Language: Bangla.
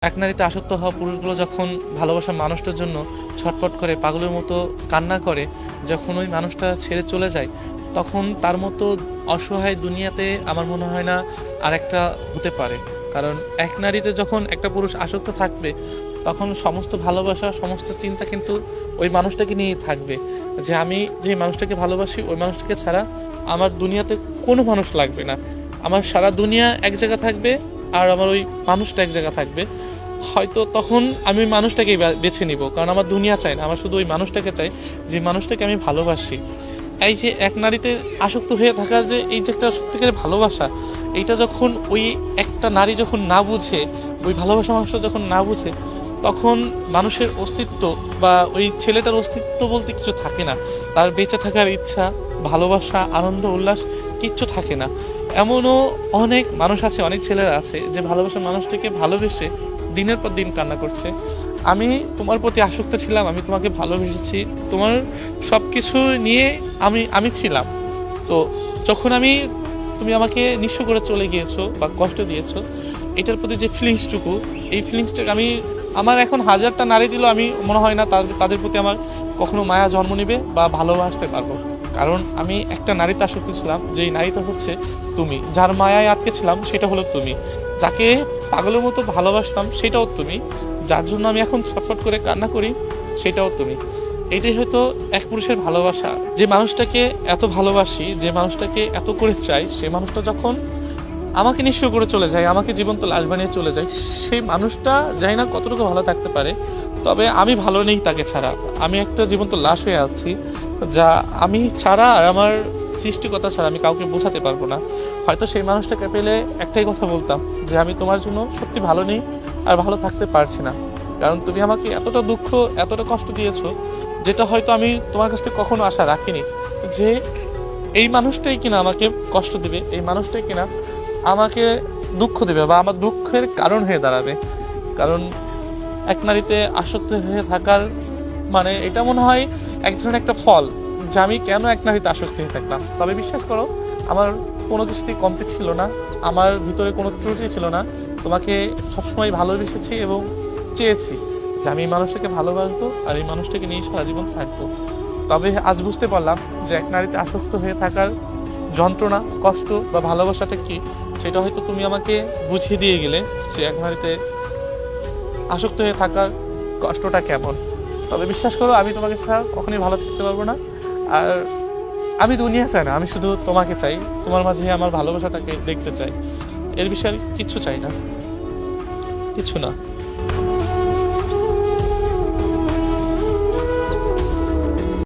এক নারীতে আসক্ত হওয়া পুরুষগুলো যখন ভালোবাসার মানুষটার জন্য ছটফট করে পাগলের মতো কান্না করে, যখন ওই মানুষটা ছেড়ে চলে যায়, তখন তার মতো অসহায় দুনিয়াতে আমার মনে হয় না আর একটা হতে পারে। কারণ এক নারীতে যখন একটা পুরুষ আসক্ত থাকবে, তখন সমস্ত ভালোবাসা, সমস্ত চিন্তা কিন্তু ওই মানুষটাকে নিয়েই থাকবে। যে আমি যে মানুষটাকে ভালোবাসি, ওই মানুষটাকে ছাড়া আমার দুনিয়াতে কোনো মানুষ লাগবে না। আমার সারা দুনিয়া এক জায়গা থাকবে, আর আমার ওই মানুষটা এক জায়গা থাকবে। হয়তো তখন আমি ওই মানুষটাকেই বেছে নিব, কারণ আমার দুনিয়া চাই না, আমার শুধু ওই মানুষটাকে চাই, যে মানুষটাকে আমি ভালোবাসি। এই যে এক নারীতে আসক্ত হয়ে থাকার যে এই যে একটা সত্যিকারের ভালোবাসা, এইটা যখন ওই একটা নারী যখন না বুঝে, ওই ভালোবাসা মানুষটা যখন না বুঝে, তখন মানুষের অস্তিত্ব বা ওই ছেলেটার অস্তিত্ব বলতে কিছু থাকে না। তার বেঁচে থাকার ইচ্ছা, ভালোবাসা, আনন্দ, উল্লাস কিচ্ছু থাকে না। এমনও অনেক মানুষ আছে, অনেক ছেলেরা আছে যে ভালোবাসার মানুষটিকে ভালোবেসে দিনের পর দিন কান্না করছে। আমি তোমার প্রতি আসক্ত ছিলাম, আমি তোমাকে ভালোবেসেছি, তোমার সব কিছু নিয়ে আমি ছিলাম। তো যখন তুমি আমাকে নিঃস্ব করে চলে গিয়েছো বা কষ্ট দিয়েছো, এটার প্রতি যে ফিলিংসটুকু, এই ফিলিংসটাকে আমার এখন হাজারটা নারী দিল, আমি মনে হয় না তাদের প্রতি আমার কখনো মায়া জন্ম নেবে বা ভালোবাসতে পারবো। কারণ আমি একটা নারীতে আসক্ত ছিলাম, যেই নারীটা হচ্ছে তুমি। যার মায়ায় আটকে ছিলাম সেটা হলো তুমি। যাকে পাগলের মতো ভালোবাসতাম সেটাও তুমি। যার জন্য আমি এখন ছটফট করে কান্না করি সেটাও তুমি। এটাই হয়তো এক পুরুষের ভালোবাসা। যে মানুষটাকে এত ভালোবাসি, যে মানুষটাকে এত করে চাই, সেই মানুষটা যখন আমাকে নিঃস্ব করে চলে যায়, আমাকে জীবন্ত লাশ বানিয়ে চলে যায়, সেই মানুষটা জানি না কতটুকু ভালো থাকতে পারে। তবে আমি ভালো নেই তাকে ছাড়া। আমি একটা জীবন্ত লাশ হয়ে আছি, যা আমি ছাড়া আর আমার সৃষ্টিকর্তা ছাড়া আমি কাউকে বোঝাতে পারবো না। হয়তো সেই মানুষটাকে পেলে একটাই কথা বলতাম, যে আমি তোমার জন্য সত্যি ভালো নেই আর ভালো থাকতে পারছি না। কারণ তুমি আমাকে এতটা দুঃখ, এতটা কষ্ট দিয়েছো, যেটা হয়তো আমি তোমার কাছ থেকে কখনো আশা রাখিনি। যে এই মানুষটাই কিনা আমাকে কষ্ট দেবে, এই মানুষটাই কিনা আমাকে দুঃখ দেবে বা আমার দুঃখের কারণ হয়ে দাঁড়াবে। কারণ এক নারীতে আসক্ত হয়ে থাকার মানে এটা মনে হয় এক ধরনের একটা ফল, যে আমি কেন এক নারীতে আসক্ত হয়ে থাকলাম। তবে বিশ্বাস করো, আমার কোনো কিছুতেই কমতি ছিল না, আমার ভিতরে কোনো ত্রুটি ছিল না। তোমাকে সবসময় ভালোবেসেছি এবং চেয়েছি যে আমি এই মানুষটাকে ভালোবাসবো আর এই মানুষটাকে নিয়ে সারা জীবন থাকবো। তবে আজ বুঝতে পারলাম যে এক নারীতে আসক্ত হয়ে থাকার যন্ত্রণা, কষ্ট বা ভালোবাসাটা কি, সেটা হয়তো তুমি আমাকে বুঝিয়ে দিয়ে গেলে যে এক নারীতে আসক্ত হয়ে থাকার কষ্টটা কেমন। তবে বিশ্বাস করো, আমি তোমাকে ছাড়া কখনোই ভালো থাকতে পারবো না। আর আমি দুনিয়া চাই না, আমি শুধু তোমাকে চাই, তোমার মাঝে আমার ভালোবাসাটাকে দেখতে চাই। এর বিষয়ে কিচ্ছু চাই না, কিছু না।